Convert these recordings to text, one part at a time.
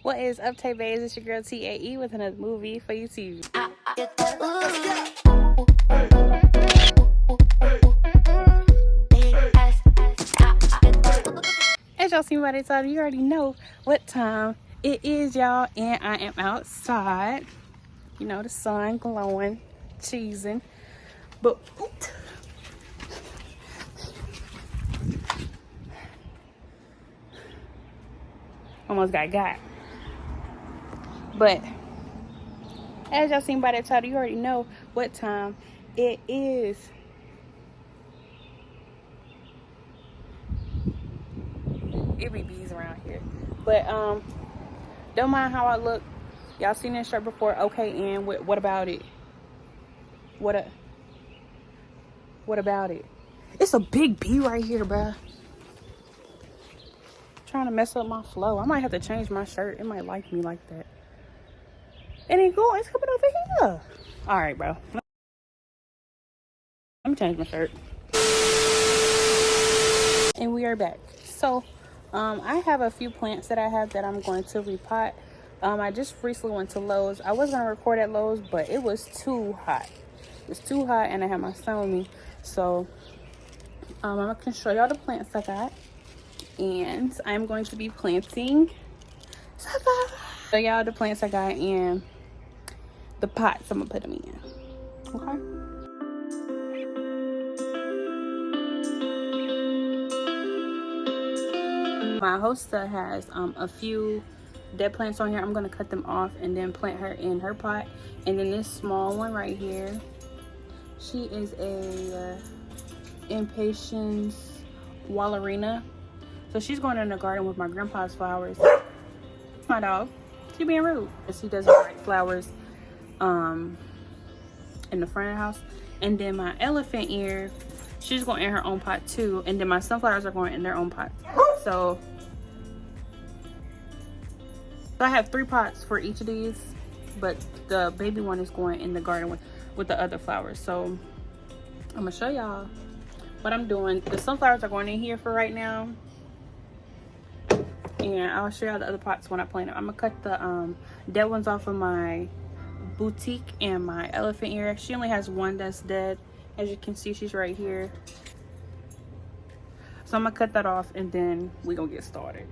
What is up, Tay Bays? It's your girl TAE with another movie for YouTube. As y'all seen by the title, you already know what time it is, y'all, and I am outside. You know, the sun glowing, cheesing, but almost got. But as y'all seen by the title, you already know what time it is. It be bees around here, but don't mind how I look. Y'all seen this shirt before? Okay, and what about it? What about it? It's a big bee right here, bruh. Trying to mess up my flow. I might have to change my shirt. It might like me like that. It ain't going. It's coming over here. All right, bro. Let me change my shirt. And we are back. So, I have a few plants that I have that I'm going to repot. I just recently went to Lowe's. I was going to record at Lowe's, but it was too hot. It was too hot, and I had my son with me. So, I'm going to show y'all the plants I got. And I'm going to be planting. So, y'all, the plants I got and the pots I'm going to put them in. Okay? My hosta has a few dead plants on here. I'm going to cut them off and then plant her in her pot. And then this small one right here, she is a impatiens wallerina. So she's going in the garden with my grandpa's flowers. My dog, she being rude. She doesn't like flowers in the front of the house. And then my elephant ear, she's going in her own pot too. And then my sunflowers are going in their own pot. So I have 3 pots for each of these, but the baby one is going in the garden with the other flowers. So I'm gonna show y'all what I'm doing. The sunflowers are going in here for right now, and I'll show y'all the other pots when I plant them. I'm gonna cut the dead ones off of my boutique and my elephant ear. She only has one that's dead. As you can see, she's right here. So I'm gonna cut that off and then we're gonna get started.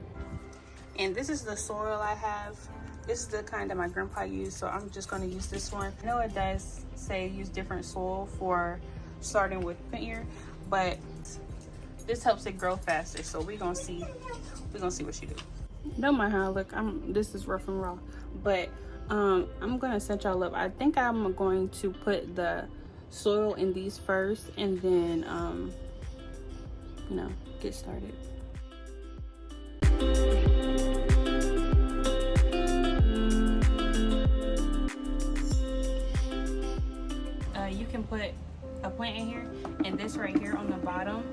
And this is the soil I have. This is the kind that my grandpa used, so I'm just gonna use this one. I know it does say use different soil for starting with ear, but this helps it grow faster. So we're gonna see what she do. Don't mind how I look. This is rough and raw, but I'm gonna set y'all up. I think I'm going to put the soil in these first and then you know, get started. You can put a plant in here and this right here on the bottom,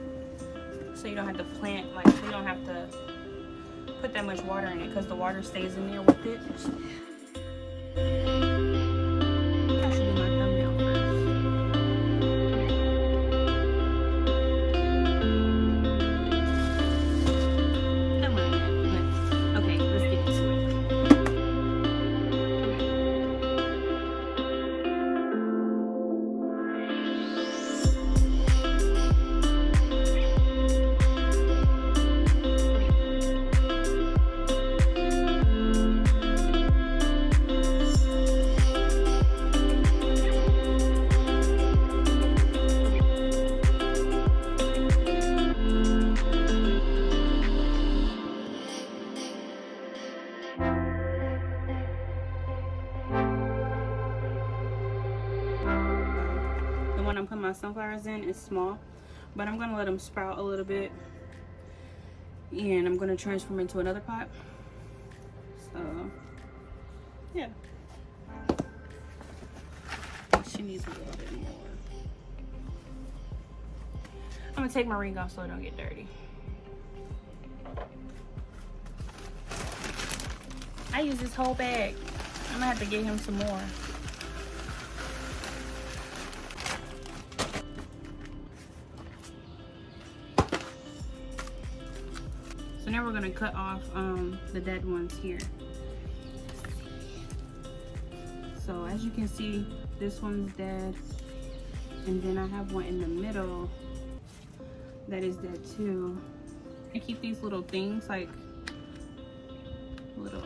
so you don't have to plant, like, so you don't have to put that much water in it because the water stays in there with it. That should be my thumbnail first. Don't mind that, but okay, let's get to it. The one I'm putting my sunflowers in is small, but I'm gonna let them sprout a little bit, and I'm gonna transform into another pot. So yeah, she needs a little bit more. I'm gonna take my ring off so it don't get dirty. I use this whole bag. I'm gonna have to get him some more. So now we're gonna cut off the dead ones here. So as you can see, this one's dead, and then I have one in the middle that is dead too. I keep these little things, like little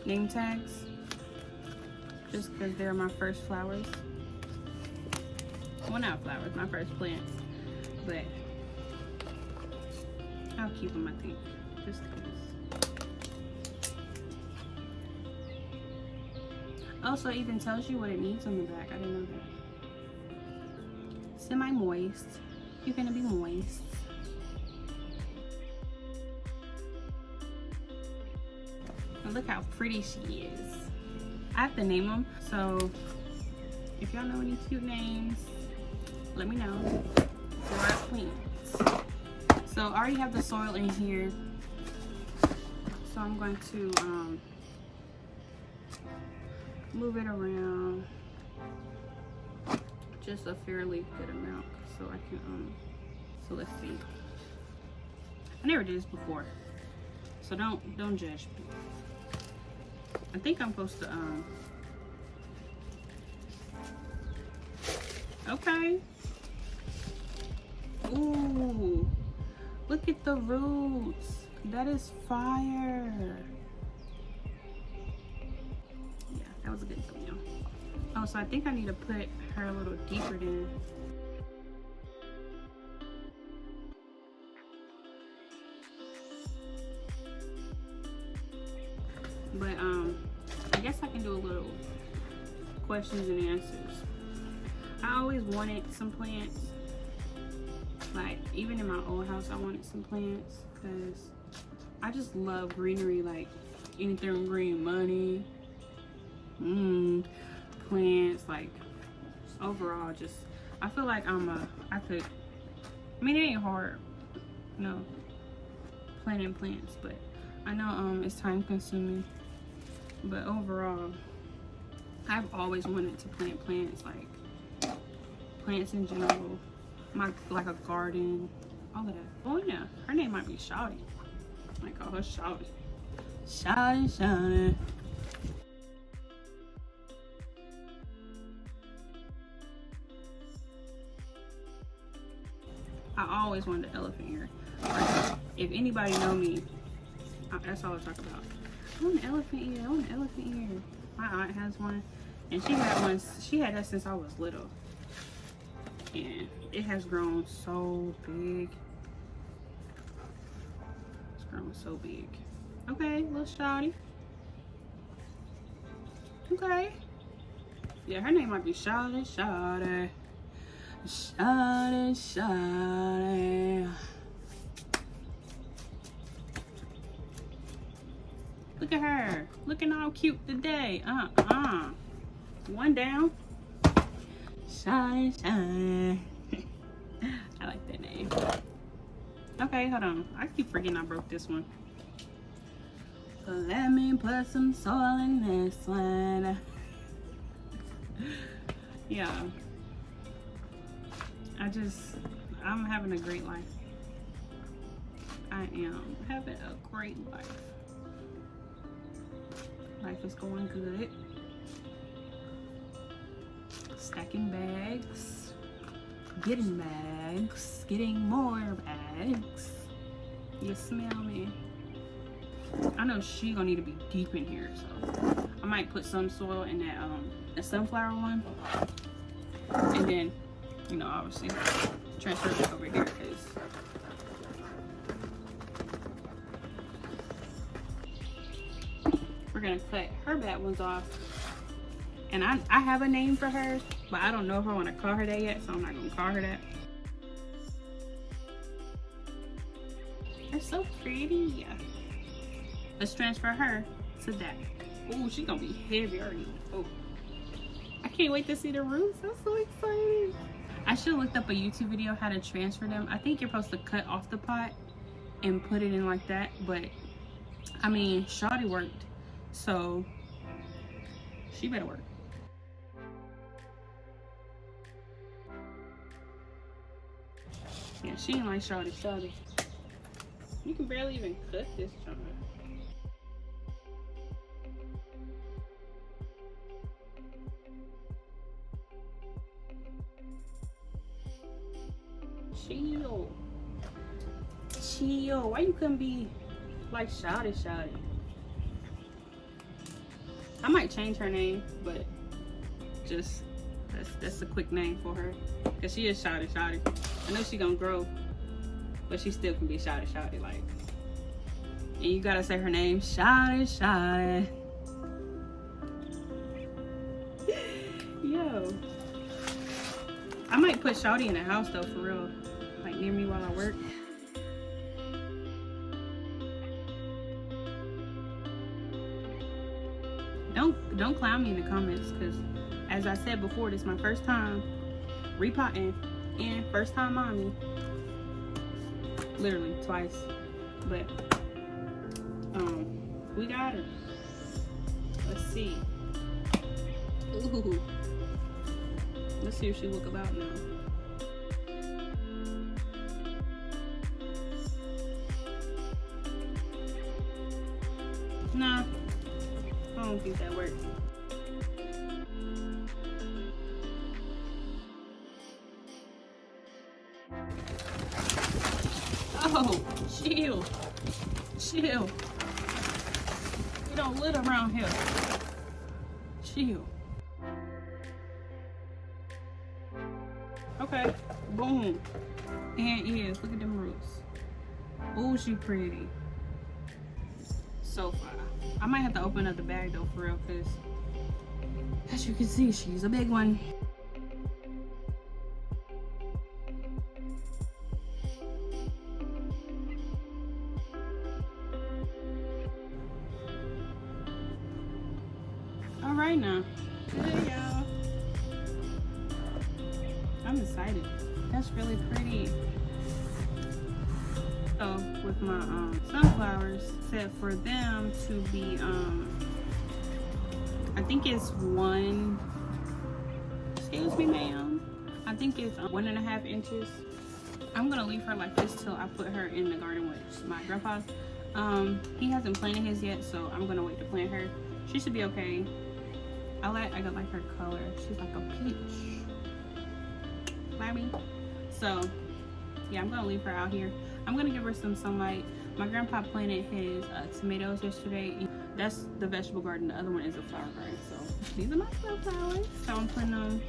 name tags, just because they're my first flowers. Well, not flowers, my first plants, but I'll keep them, I think, just because. Also, it even tells you what it needs on the back. I didn't know that. Semi-moist. You're gonna be moist. And look how pretty she is. I have to name them, so if y'all know any cute names, let me know. For our plants. So I already have the soil in here, so I'm going to move it around just a fairly good amount, so I can so let's see. I never did this before, so don't judge me. I think I'm supposed to okay. Ooh, look at the roots. That is fire. Yeah, that was a good thumbnail. Oh, so I think I need to put her a little deeper then. But I guess I can do a little questions and answers. I always wanted some plants. Like, even in my old house, I wanted some plants because I just love greenery, like anything green, money, plants, like overall, just, I feel like I mean, it ain't hard, no, planting plants, but I know it's time consuming, but overall, I've always wanted to plant plants, like plants in general. Like a garden, all of that. Oh yeah, her name might be Shawty. I call her Shawty. Shawty. I always wanted an elephant ear. Like, if anybody know me, that's all I talk about. I want an elephant ear. I want an elephant ear. My aunt has one, and she had one. She had that since I was little. And it has grown so big. It's grown so big. Okay, little Shawty. Okay. Yeah, her name might be Shawty. Look at her. Looking all cute today. One down. Shine. I like that name. Okay, hold on. I keep forgetting I broke this one. Let me put some soil in this one. Yeah. I'm having a great life. I am having a great life. Life is going good. Stacking bags, getting bags, getting more bags. You smell me? I know she gonna need to be deep in here, so I might put some soil in that the sunflower one, and then, you know, obviously transfer it over here because we're gonna cut her bad ones off. And I have a name for her, but I don't know if I want to call her that yet, so I'm not going to call her that. They're so pretty. Let's transfer her to that. Oh, she's going to be heavy already. Oh, I can't wait to see the roots. I'm so excited. I should have looked up a YouTube video how to transfer them. I think you're supposed to cut off the pot and put it in like that. But, I mean, Shawty worked, so she better work. Yeah, she ain't like Shawty. You can barely even cut this joint. chill. Chill. Why you couldn't be like shouty? I might change her name, but just that's a quick name for her, because she is shouty. I know she gonna grow, but she still can be shouty like. And you gotta say her name, shouty. Yo, I might put Shawty in the house though, for real, like near me while I work. Don't clown me in the comments, because as I said before, this is my first time repotting and first time mommy, literally twice. But we got her. Let's see. Ooh. Let's see if she look about now. Nah, I don't think that works. Oh, chill. We don't live around here. Chill. Okay, boom. And ears, look at them roots. Oh, she pretty. So far. I might have to open up the bag though, for real, because as you can see, she's a big one. All right now. Hey y'all. I'm excited. That's really pretty. So with my sunflowers, set for them to be I think it's one, excuse me ma'am, I think it's 1.5 inches. I'm gonna leave her like this till I put her in the garden with my grandpa. He hasn't planted his yet, so I'm gonna wait to plant her. She should be okay. I like her color. She's like a peach. Bobby. So yeah, I'm gonna leave her out here. I'm gonna give her some sunlight. My grandpa planted his tomatoes yesterday. That's the vegetable garden. The other one is a flower garden. So these are my sunflowers. So I'm putting them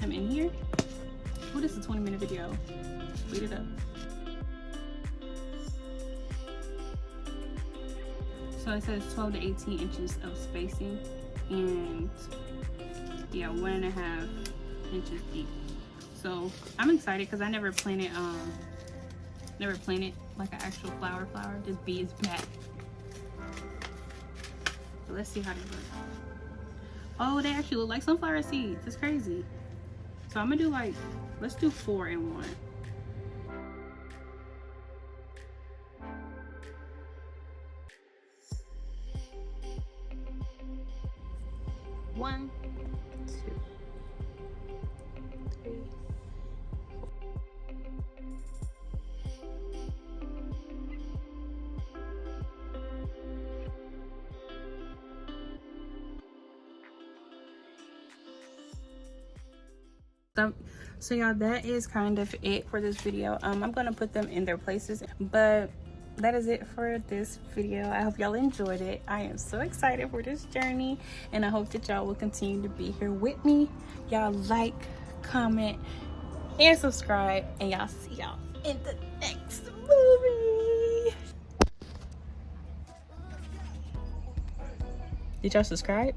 in here. Oh, this is a 20-minute video. Speed it up. So it says 12 to 18 inches of spacing, and yeah, 1.5 inches deep. So I'm excited because I never planted like an actual flower. This bee is back. So let's see how they look. Oh, they actually look like sunflower seeds. That's crazy. So I'm gonna do like, let's do 4 in 1. One, 2, 3. So y'all, that is kind of it for this video. I'm gonna put them in their places, but that is it for this video. I hope y'all enjoyed it. I am so excited for this journey, and I hope that y'all will continue to be here with me. Y'all like, comment, and subscribe, and y'all see y'all in the next movie. Did y'all subscribe?